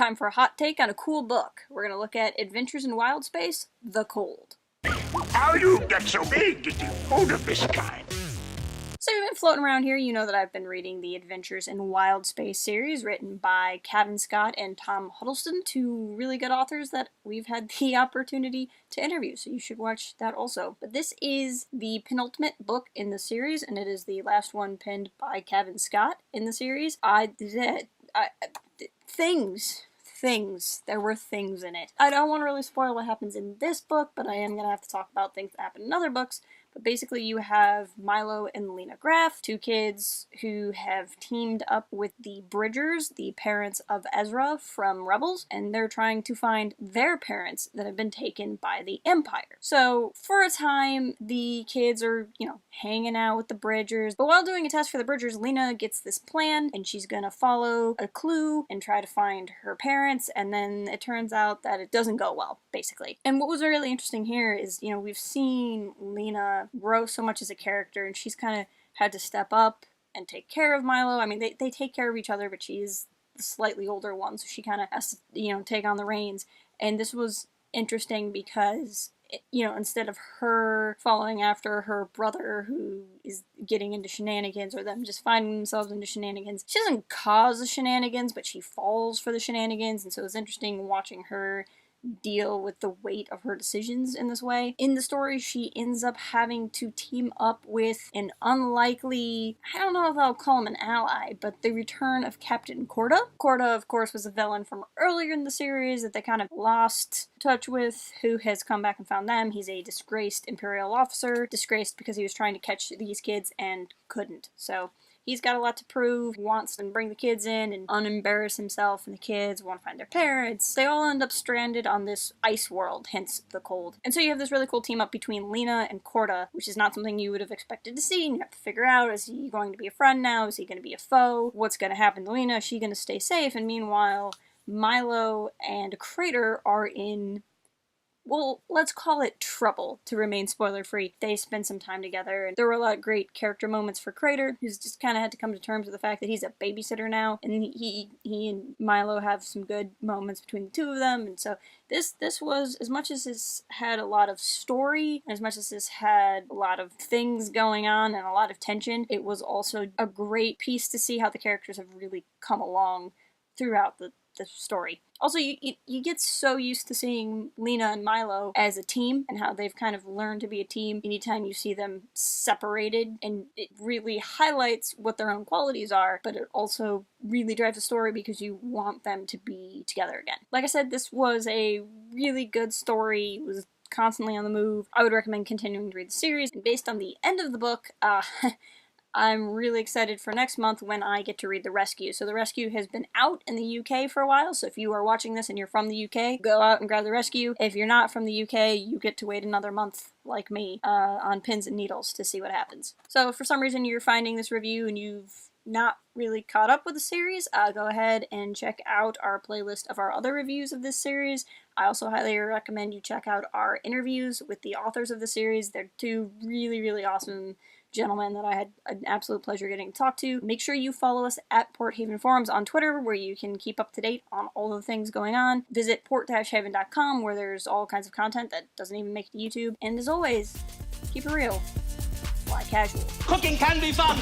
Time for a hot take on a cool book. We're gonna look at Adventures in Wild Space, The Cold. How you get so big getting hold of this kind? So you've been floating around here, you know that I've been reading the Adventures in Wild Space series written by Cavan Scott and Tom Huddleston, two really good authors that we've had the opportunity to interview, so you should watch that also. But this is the penultimate book in the series, and it is the last one penned by Cavan Scott in the series. There were things in it. I don't want to really spoil what happens in this book, but I am going to have to talk about things that happen in other books. But basically you have Milo and Lena Graff, two kids who have teamed up with the Bridgers, the parents of Ezra from Rebels, and they're trying to find their parents that have been taken by the Empire. So for a time, the kids are, hanging out with the Bridgers, but while doing a test for the Bridgers, Lena gets this plan, and she's gonna follow a clue and try to find her parents, and then it turns out that it doesn't go well, basically. And what was really interesting here is, we've seen Lena grow so much as a character, and she's kind of had to step up and take care of Milo. I mean, they take care of each other, but she's the slightly older one, so she kind of has to, take on the reins. And this was interesting because, instead of her following after her brother who is getting into shenanigans, or them just finding themselves into shenanigans, she doesn't cause the shenanigans, but she falls for the shenanigans, and so it's interesting watching her deal with the weight of her decisions in this way. In the story, she ends up having to team up with an unlikely, I don't know if I'll call him an ally, but the return of Captain Corta. Corta, of course, was a villain from earlier in the series that they kind of lost touch with, who has come back and found them. He's a disgraced Imperial officer, disgraced because he was trying to catch these kids and couldn't. So he's got a lot to prove. He wants to bring the kids in and unembarrass himself, and the kids want to find their parents. They all end up stranded on this ice world, hence the cold. And so you have this really cool team up between Lena and Corta, which is not something you would have expected to see, and you have to figure out, is he going to be a friend now? Is he going to be a foe? What's going to happen to Lena? Is she going to stay safe? And meanwhile, Milo and Crater are in, well, let's call it trouble, to remain spoiler-free. They spend some time together, and there were a lot of great character moments for Crater, who's just kind of had to come to terms with the fact that he's a babysitter now, and he and Milo have some good moments between the two of them, and so this was, as much as this had a lot of story, and as much as this had a lot of things going on and a lot of tension, it was also a great piece to see how the characters have really come along throughout the story. Also, you get so used to seeing Lena and Milo as a team, and how they've kind of learned to be a team anytime you see them separated, and it really highlights what their own qualities are, but it also really drives the story because you want them to be together again. Like I said, this was a really good story. It was constantly on the move. I would recommend continuing to read the series, and based on the end of the book, I'm really excited for next month when I get to read The Rescue. So The Rescue has been out in the UK for a while, so if you are watching this and you're from the UK, go out and grab The Rescue. If you're not from the UK, you get to wait another month, like me, on pins and needles to see what happens. So if for some reason you're finding this review and you've not really caught up with the series, go ahead and check out our playlist of our other reviews of this series. I also highly recommend you check out our interviews with the authors of the series. They're two really, really awesome gentlemen that I had an absolute pleasure getting to talk to. Make sure you follow us at Port Haven Forums on Twitter, where you can keep up to date on all the things going on. Visit port-haven.com, where there's all kinds of content that doesn't even make it to YouTube. And as always, keep it real, fly casual. Cooking can be fun!